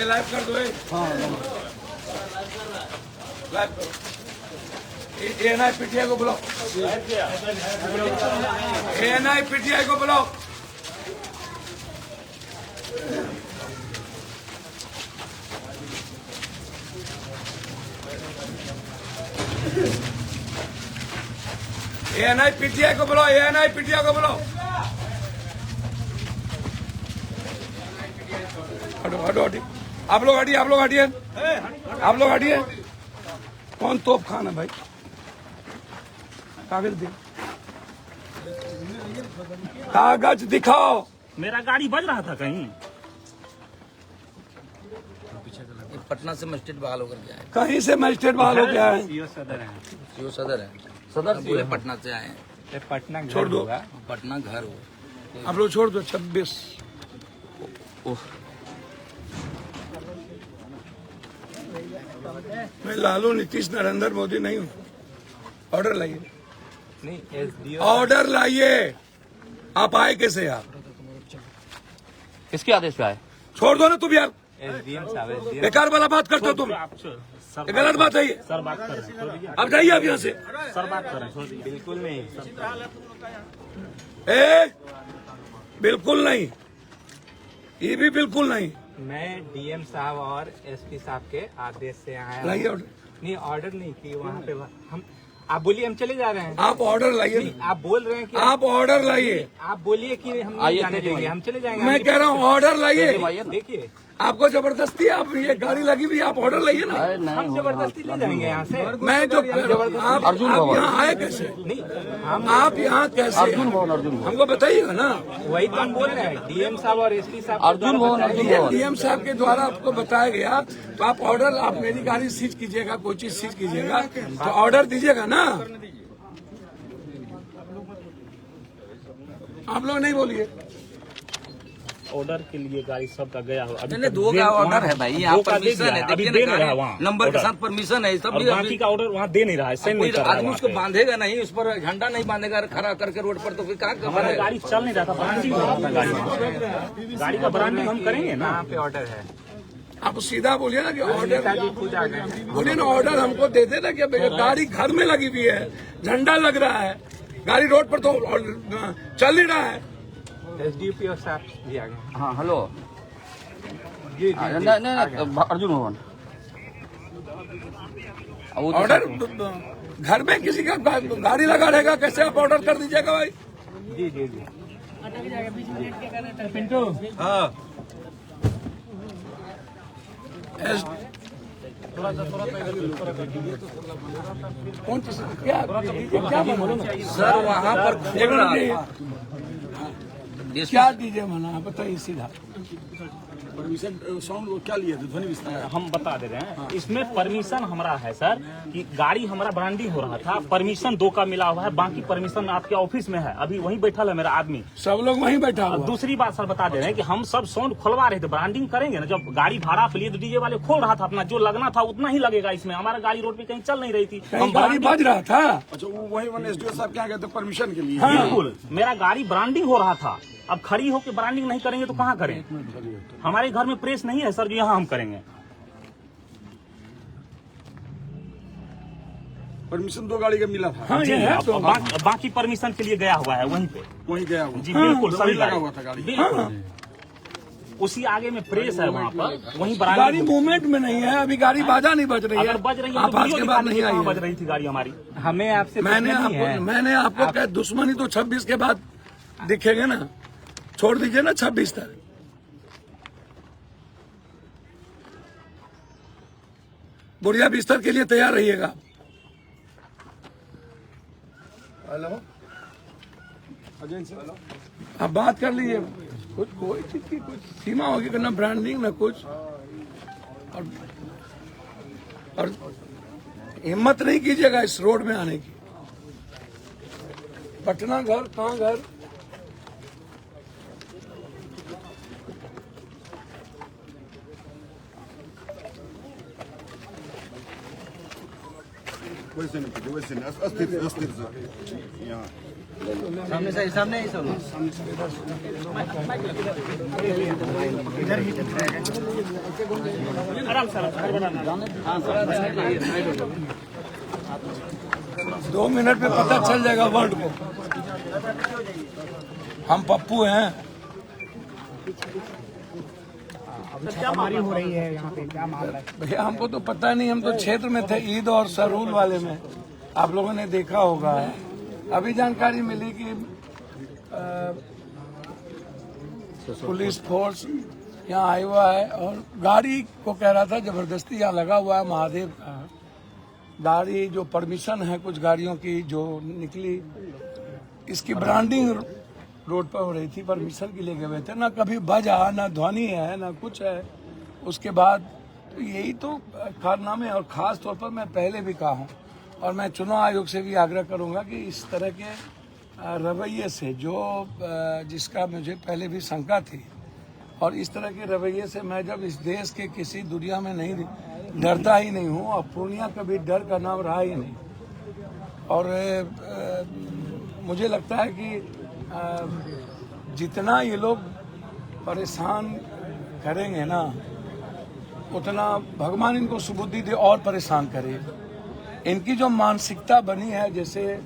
Live कर दो। हाँ लाइव करो। एएनआई पीटीआई को ब्लॉक, एएनआई पीटीआई को ब्लॉक। एएनआई पीटीआई को ब्लॉक, एएनआई पीटीआई को ब्लॉक। हटो हटो हटिए, आप लोग हटिए, आप लोग हटिए, आप लोग हटिए। कौन तोप खान है भाई? कागज दे, कागज दिखाओ। मेरा गाड़ी बज रहा था कहीं। पटना से मजिस्ट्रेट बहाल होकर के आए। कहीं से मजिस्ट्रेट बहाल हो गया है? सीओ सदर है, सदर पूरे पटना से आए हैं। पटना छोड़ दो, पटना घर हो। आप लोग छोड़ दो। 26 मैं लालू नीतीश नरेंद्र मोदी नहीं हूँ। ऑर्डर लाइए, नहीं ऑर्डर लाइए। आप आए कैसे यार? किसके आदेश पे आए? छोड़ दो ना तुम यार, एसडीएम साहब, बेकार वाला बात करते हो तुम। ये गलत बात है ये। सर बात कर रहे हैं, अब जाइए आप यहाँ से। सर बात कर रहे हैं, बिल्कुल नहीं। बिल्कुल नहीं, ये भी बिल्कुल नहीं। मैं डीएम साहब और एसपी साहब के आदेश से आया हूं। लाइए ऑर्डर। नहीं ऑर्डर नहीं की वहाँ पे हम। आप बोलिए, हम चले जा रहे हैं। आप ऑर्डर लाइए, आप बोल रहे हैं कि आप ऑर्डर लाइए। आप बोलिए कि हम नहीं जाने देंगे, हम चले जाएंगे। मैं कह रहा हूँ ऑर्डर लाइए। देखिए, आपको जबरदस्ती, आप ये गाड़ी लगी हुई, आप ऑर्डर लाइए ना। हम जबरदस्ती ले जाएंगे यहाँ से। मैं जो आप यहाँ आए कैसे? नहीं हम आप यहाँ कैसे? हमको बताइएगा ना। वही तो हम बोल रहे हैं, डीएम साहब और एसपी साहब। अर्जुन भवन डीएम साहब के द्वारा आपको बताया गया, तो आप ऑर्डर, आप मेरी गाड़ी सीज कीजिएगा, कोई चीज सीज कीजिएगा तो ऑर्डर दीजिएगा ना। आप लोग नहीं बोलिए। ऑर्डर के लिए गाड़ी सबका गया हो। नहीं, 2 का ऑर्डर है भाई, यहाँ परमिशन है, अभी देखिए दे नहीं रहा वहाँ नंबर के साथ परमिशन है। सब बाकी का ऑर्डर वहाँ दे नहीं रहा है, सेंड नहीं कर रहा है आदमी वहाँ उसको पे। बांधेगा नहीं, उस पर झंडा नहीं बांधेगा खड़ा करके रोड पर, तो फिर कहाँ हमारा गाड़ी चल नहीं रहा था, ब्रांडिंग हो रहा था गाड़ी में। गाड़ी का ब्रांडिंग हम करेंगे ना। यहाँ पे ऑर्डर है। आप सीधा बोलिए ना कि ऑर्डर, नेताजी खुद आ गए। बोलिए ना ऑर्डर हमको दे देना कि गाड़ी घर में लगी हुई है, झंडा लग रहा है, गाड़ी रोड पर तो चल नहीं रहा है। एसडीपीओ साहब भी आ गए। हाँ हेलो, जी अर्जुन भवन ऑर्डर घर में किसी का गाड़ी लगा रहेगा, कैसे आप ऑर्डर कर दीजिएगा भाई? जी जी जी। पिंटू, हाँ कौन चीज क्या सर वहाँ पर क्या दीजिए मना, बताइए सीधा। परमिशन साउंड को क्या लिए थे? ध्वनि विस्तार हम बता दे रहे हैं, इसमें परमिशन हमारा है सर कि गाड़ी हमारा ब्रांडिंग हो रहा था, परमिशन 2 का मिला हुआ है, बाकी परमिशन आपके ऑफिस में है। अभी वहीं बैठा है मेरा आदमी, सब लोग वहीं बैठा हुआ। दूसरी बात सर बता दे रहे हैं कि हम सब साउंड खोलवा रहे थे, ब्रांडिंग करेंगे ना। जब गाड़ी भाड़ा पे लिए तो डीजे वाले खोल रहा था अपना, जो लगना था उतना ही लगेगा इसमें। हमारा गाड़ी रोड पे कहीं चल नहीं रही थी, हम गाड़ी बज रहा था। अच्छा, वो वही वन एसडीओ साहब क्या कहते परमिशन के लिए? बिल्कुल, मेरा गाड़ी ब्रांडिंग हो रहा था। अब खड़ी होकर ब्रांडिंग नहीं करेंगे तो कहाँ करें? हमारे घर में प्रेस नहीं है सर जो यहाँ हम करेंगे। परमिशन 2 गाड़ी का मिला था। हाँ, जी, ये है तो। बाकी परमिशन के लिए गया हुआ है वहीं पे। वहीं गया हुआ। जी बिल्कुल, सही लगा हुआ था गाड़ी। बिल्कुल, उसी आगे में प्रेस है वहाँ पर, वहीं गाड़ी ब्रांडिंग। मूवमेंट में नहीं है अभी, गाड़ी बाजा नहीं बज रही है। अगर बज रही है आप तो आज वीडियो के बाद दिखा नहीं दीजिए कहाँ आई बज रही थी गाड़ी हमारी। हमें आपसे मैंने आपको क्या दुश्मनी तो 26 के बाद दिखेगा ना। छोड़ दीजिए ना 26 तक। बुढ़िया बिस्तर के लिए तैयार रहिएगा। Hello Ajay sir, hello. आप बात कर लीजिए, कुछ कोई चीज की कुछ सीमा होगी, ना ब्रांडिंग ना कुछ। और हिम्मत नहीं कीजिएगा इस रोड में आने की। पटना घर, कहाँ घर? वैसे नहीं, वैसे नहीं, अस्थिर अस्थिर से यहाँ सामने से सामने ही सब इधर ही आराम से 2 मिनट में पता चल जाएगा वर्ल्ड को। हम पप्पू हैं। छापामारी हो रही है यहाँ पे, क्या मामला है? भैया हमको तो पता नहीं, हम तो क्षेत्र में थे ईद और सरूल वाले में, आप लोगों ने देखा होगा। अभी जानकारी मिली कि पुलिस फोर्स यहाँ आया हुआ है और गाड़ी को कह रहा था जबरदस्ती यहाँ लगा हुआ है महादेव का गाड़ी, जो परमिशन है कुछ गाड़ियों की जो निकली, इसकी ब्रांडिंग रोड पर हो रही थी, परमिशन के लिए गए हुए थे, ना कभी बजा ना ध्वनि है ना कुछ है। उसके बाद तो यही तो कारनामे, और खास तौर पर मैं पहले भी कहा हूँ और मैं चुनाव आयोग से भी आग्रह करूंगा कि इस तरह के रवैये से जो जिसका मुझे पहले भी शंका थी, और इस तरह के रवैये से मैं जब इस देश के किसी दुनिया में नहीं डरता ही नहीं हूँ, और पूर्णिया कभी डर का नाम रहा ही नहीं। और मुझे लगता है कि जितना ये लोग परेशान करेंगे ना, उतना भगवान इनको सुबुद्धि दे और परेशान करे। इनकी जो मानसिकता बनी है, जैसे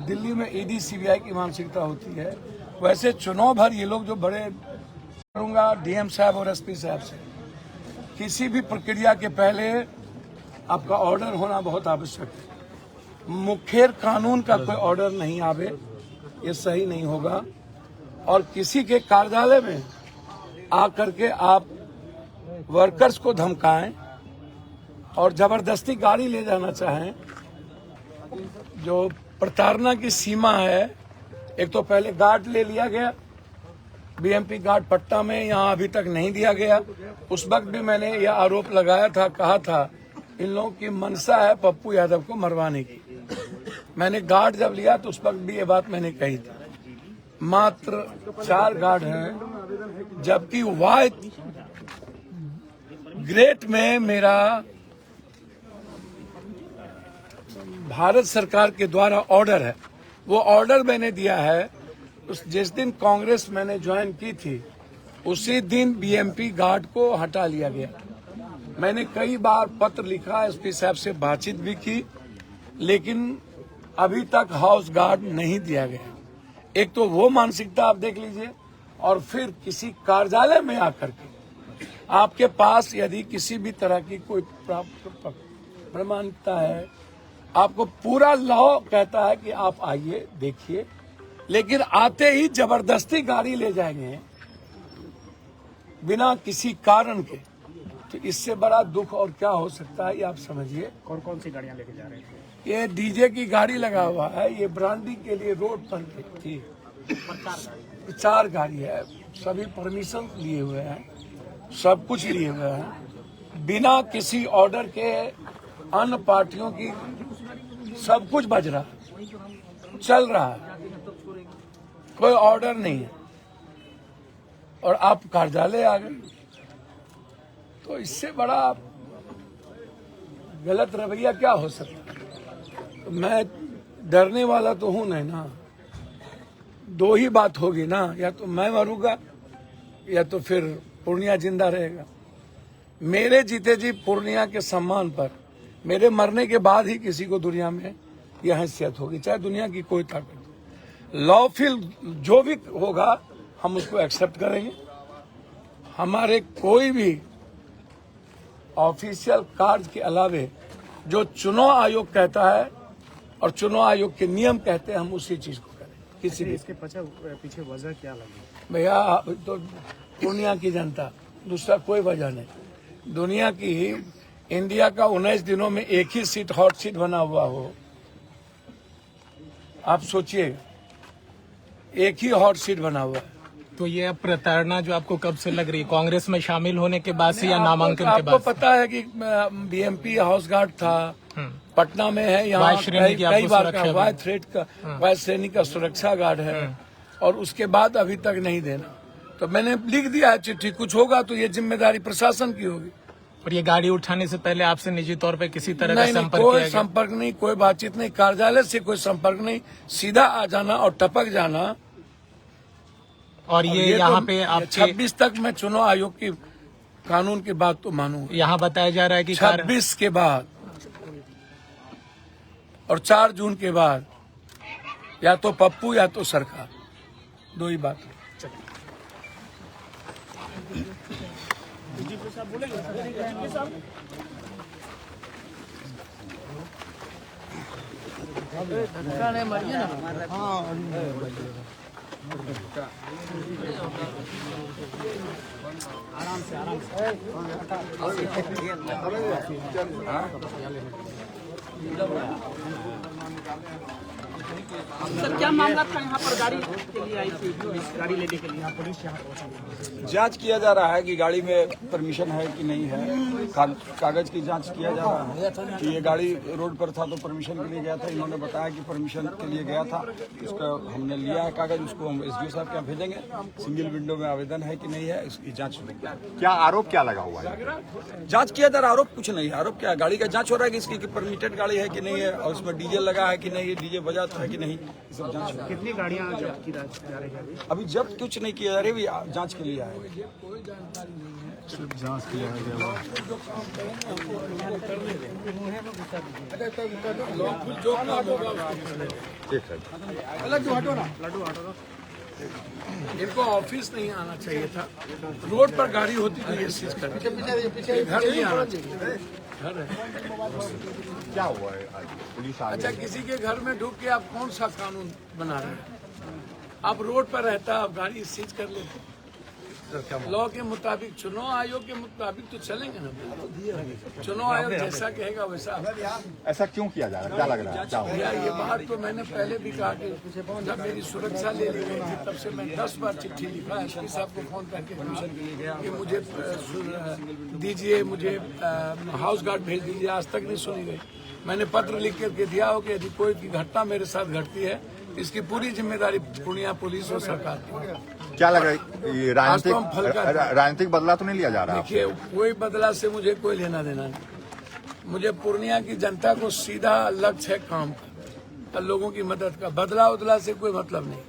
दिल्ली में ईडी सीबीआई की मानसिकता होती है, वैसे चुनाव भर ये लोग जो बड़े करूंगा डीएम साहब और एसपी साहब से, किसी भी प्रक्रिया के पहले आपका ऑर्डर होना बहुत आवश्यक है। मुखेर कानून का कोई ऑर्डर नहीं आवे, ये सही नहीं होगा। और किसी के कार्यालय में आकर के आप वर्कर्स को धमकाएं और जबरदस्ती गाड़ी ले जाना चाहें, जो प्रताड़ना की सीमा है। एक तो पहले गार्ड ले लिया गया, बीएमपी गार्ड पट्टा में, यहाँ अभी तक नहीं दिया गया। उस वक्त भी मैंने यह आरोप लगाया था, कहा था इन लोगों की मंशा है पप्पू यादव को मरवाने की। मैंने गार्ड जब लिया तो उस वक्त भी ये बात मैंने कही थी। मात्र 4 गार्ड हैं, जबकि वाई ग्रेट में मेरा भारत सरकार के द्वारा ऑर्डर है, वो ऑर्डर मैंने दिया है। जिस दिन कांग्रेस मैंने ज्वाइन की थी उसी दिन बीएमपी गार्ड को हटा लिया गया। मैंने कई बार पत्र लिखा, एसपी साहब से बातचीत भी की, लेकिन अभी तक हाउस गार्ड नहीं दिया गया। एक तो वो मानसिकता आप देख लीजिए, और फिर किसी कार्यालय में आकर के आपके पास यदि किसी भी तरह की कोई प्रमाणिकता है, आपको पूरा लॉ कहता है कि आप आइए देखिए, लेकिन आते ही जबरदस्ती गाड़ी ले जाएंगे बिना किसी कारण के, तो इससे बड़ा दुख और क्या हो सकता है, ये आप समझिए। कौन कौन सी गाड़ियां लेके जा रहे थे? ये डीजे की गाड़ी लगा हुआ है, ये ब्रांडिंग के लिए रोड पर थी, 4 गाड़ी है, सभी परमिशन लिए हुए हैं, सब कुछ लिए हुए हैं, बिना किसी ऑर्डर के अन्य पार्टियों की सब कुछ बज रहा है, चल रहा है, कोई ऑर्डर नहीं है, और आप कार्यालय आ गए, तो इससे बड़ा गलत रवैया क्या हो सकता है। तो मैं डरने वाला तो हूं नहीं ना, 2 ही बात होगी ना, या तो मैं मरूंगा या तो फिर पूर्णिया जिंदा रहेगा। मेरे जीते जी पूर्णिया के सम्मान पर मेरे मरने के बाद ही किसी को दुनिया में यह हैसियत होगी, चाहे दुनिया की कोई ताकत। लॉफुल जो भी होगा हम उसको एक्सेप्ट करेंगे। हमारे कोई भी ऑफिशियल कार्य के अलावे जो चुनाव आयोग कहता है और चुनाव आयोग के नियम कहते हैं, हम उसी चीज को करें। किसी भी इसके पीछे वजह क्या लगी? भैया तो पूर्णिया की जनता, दूसरा कोई वजह नहीं। दुनिया की इंडिया का 19 दिनों में एक ही सीट हॉट सीट बना हुआ हो, आप सोचिए, एक ही हॉट सीट बना हुआ है। तो ये अब प्रताड़ना जो आपको कब से लग रही है, कांग्रेस में शामिल होने के बाद से या नामांकन के बाद? आपको पता है कि बीएमपी हाउस गार्ड था, पटना में है, यहाँ कई बार का वाई थ्रेड का, वाई श्रेणी का सुरक्षा गार्ड है, और उसके बाद अभी तक नहीं देना। तो मैंने लिख दिया है चिट्ठी, कुछ होगा तो ये जिम्मेदारी प्रशासन की होगी। और ये गाड़ी उठाने से पहले आपसे निजी तौर पे किसी तरह का नहीं, संपर्क कोई किया गया? संपर्क नहीं, कोई बातचीत नहीं, कार्यालय से कोई संपर्क नहीं, सीधा आ जाना और टपक जाना। और ये यहाँ पे आपके 26 तक मैं चुनाव आयोग की कानून की बात तो मानो। यहाँ बताया जा रहा है कि 26 के बाद और 4 जून के बाद या तो पप्पू या तो सरकार, दो ही बात। सर क्या मामला था यहाँ पर? गाड़ी के लिए आई थी, गाड़ी लेने के लिए यहाँ पुलिस यहाँ पहुंची। जांच किया जा रहा है कि गाड़ी में परमिशन है कि नहीं है। कागज की जांच किया जा रहा है कि ये गाड़ी रोड पर था तो परमिशन के लिए गया था। इन्होंने बताया कि परमिशन के लिए गया था। उसका हमने लिया है कागज, उसको हम एसडीओ साहब के यहाँ भेजेंगे। सिंगल विंडो में आवेदन है कि नहीं है, इसकी जांच होगी। क्या आरोप क्या लगा हुआ है? जांच किया जा रहा है। आरोप कुछ नहीं है। आरोप क्या है? गाड़ी का जांच हो रहा है कि इसकी परमिटेड गाड़ी है कि नहीं है, और उसमें डीजल लगा है कि नहीं, डीजल बजा है कि नहीं, ये सब जांच हो रहा है। कितनी गाड़ियां जब्त की जा रही है? अभी जब्त कुछ नहीं किया जा रहा है, अभी जांच के लिए आए हैं। इनको ऑफिस नहीं आना चाहिए था, रोड पर गाड़ी होती तो ये चीज करते। घर नहीं आना चाहिए। घर है। क्या हुआ है आज? पुलिस आ अच्छा, किसी के घर में ढुक के आप कौन सा कानून बना रहे हैं? आप रोड पर रहता, आप गाड़ी सीज कर लेते। लॉ के मुताबिक, चुनाव आयोग के मुताबिक तो चलेंगे ना। चुनाव आयोग जैसा कहेगा वैसा। ऐसा क्यों किया जा रहा है? क्या लग रहा है? क्या हुआ? भैया ये बात तो मैंने पहले भी कहा कि जब मेरी सुरक्षा ले ली गई थी तब से मैं 10 बार चिट्ठी लिखा एसपी साहब को फोन करके कि मुझे दीजिए, मुझे हाउस गार्ड भेज दीजिए। आज तक नहीं सुनी गई। मैंने पत्र लिख करके दिया हो कि यदि कोई की घटना मेरे साथ घटती है, इसकी पूरी जिम्मेदारी पूर्णिया पुलिस और सरकार की। क्या लग रहा है? ये राजनीतिक बदला तो नहीं लिया जा रहा? देखिए, कोई बदला से मुझे कोई लेना देना नहीं। मुझे पूर्णिया की जनता को सीधा लक्ष्य है काम का, लोगों की मदद का। बदला उदला से कोई मतलब नहीं।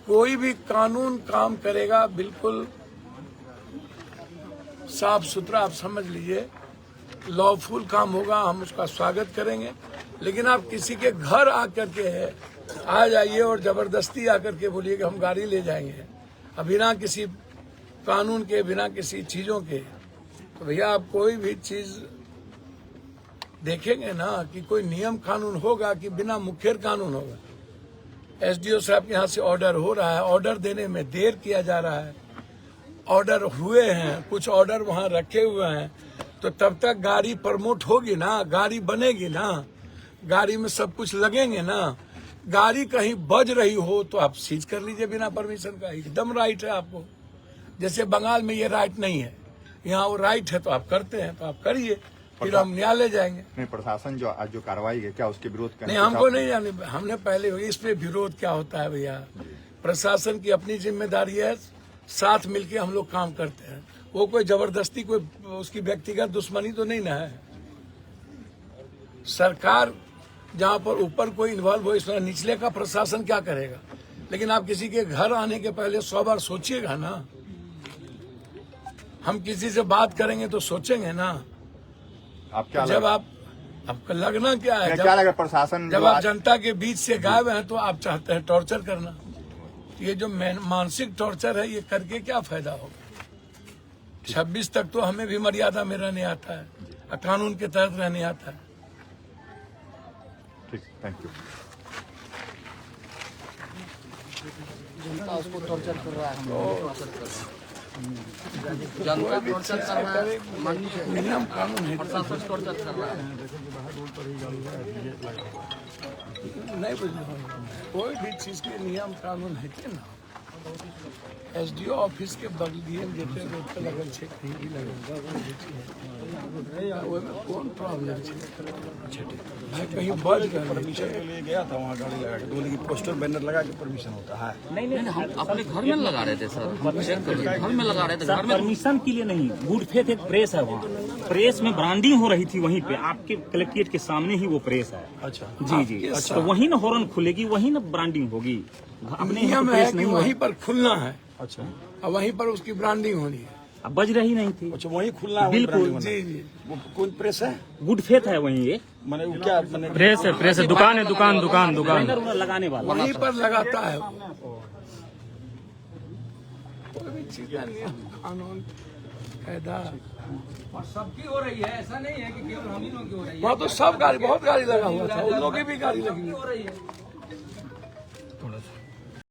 कोई भी कानून काम करेगा बिल्कुल साफ सुथरा, आप समझ लीजिए लॉफुल काम होगा, हम उसका स्वागत करेंगे। लेकिन आप किसी के घर आकर के आ जाइए और जबरदस्ती आकर के बोलिए कि हम गाड़ी ले जाएंगे, बिना किसी कानून के, बिना किसी चीजों के, तो भैया आप कोई भी चीज देखेंगे ना कि कोई नियम कानून होगा कि बिना मुखर कानून होगा। एसडीओ साहब के यहाँ से ऑर्डर हो रहा है, ऑर्डर देने में देर किया जा रहा है। ऑर्डर हुए हैं, कुछ ऑर्डर वहाँ रखे हुए हैं, तो तब तक गाड़ी प्रमोट होगी ना, गाड़ी बनेगी ना, गाड़ी में सब कुछ लगेंगे ना। गाड़ी कहीं बज रही हो तो आप सीज कर लीजिए बिना परमिशन का, एकदम राइट है आपको। जैसे बंगाल में ये राइट नहीं है, यहाँ वो राइट है, तो आप करते हैं तो आप करिए, फिर हम न्यायालय जाएंगे। नहीं, प्रशासन जो आज जो कार्रवाई है, क्या उसके विरोध करने? नहीं, हमको नहीं जाने, हमने पहले इस पे विरोध क्या होता है भैया। प्रशासन की अपनी जिम्मेदारी है, साथ मिलके हम लोग काम करते हैं। वो कोई जबरदस्ती, कोई उसकी व्यक्तिगत दुश्मनी तो नहीं ना है। सरकार जहाँ पर ऊपर कोई इन्वॉल्व हो, इसमें निचले का प्रशासन क्या करेगा? लेकिन आप किसी के घर आने के पहले 100 बार सोचिएगा ना। हम किसी से बात करेंगे तो सोचेंगे ना। आप क्या जब आप, आपका लगना क्या है? क्या लगा प्रशासन जब आप जनता के बीच से गायब हैं तो आप चाहते हैं टॉर्चर करना। ये जो मानसिक टॉर्चर है, ये करके क्या फायदा होगा? 26 तक तो हमें भी मर्यादा में रहने आता है, कानून के तहत रहने आता है। ठीक, थैंक यू। जनता उसको टॉर्चर कर रहा है, जनता टॉर्चर कर रहा है, नियम कानून है, प्रशासन टॉर्चर कर रहा है। नहीं बुझे, कोई भी चीज के नियम कानून है कि ना। एसडीओ ऑफिस के बगलिए जेते रोड पे लगल छे, कहीं भी लगल कौन प्रॉब्लम है? कहीं बज गए, परमिशन के लिए गया था, वहाँ गाड़ी लगा के बोले कि पोस्टर बैनर लगा के परमिशन होता है। नहीं, हम अपने घर में लगा रहे थे सर, हम चेक कर रहे थे, घर में लगा रहे थे। घर में परमिशन के लिए नहीं, गुड फेथ एक प्रेस है वहाँ, प्रेस में ब्रांडिंग हो रही थी वहीं पे, आपके कलेक्ट्रेट के सामने ही वो प्रेस है। अच्छा, जी जी, तो वहीं ना हॉर्न खुलेगी, वहीं ना ब्रांडिंग होगी। अपने नियम है कि वहीं पर खुलना है। अच्छा, और वहीं पर उसकी ब्रांडिंग होनी है। अब बज रही नहीं थी। अच्छा वही खुलना है, बिल्कुल। वही branding होना है। वो कौन प्रेस है? गुड फेथ है वहीं ये मैंने वो क्या मैंने प्रेस है, दुकान है, दुकान बैनर उनर लगाने वाला। वहीं पर लगाता है कोई भी चीज का नियम कानून कायदा और सबकी हो रही है, ऐसा नहीं है कि केवल हम ही लोगों की हो रही है। वहाँ तो सब गाड़ी बहुत गाड़ी लगा हुआ था, उन लोगों की भी गाड़ी लगी हुई। हो रही है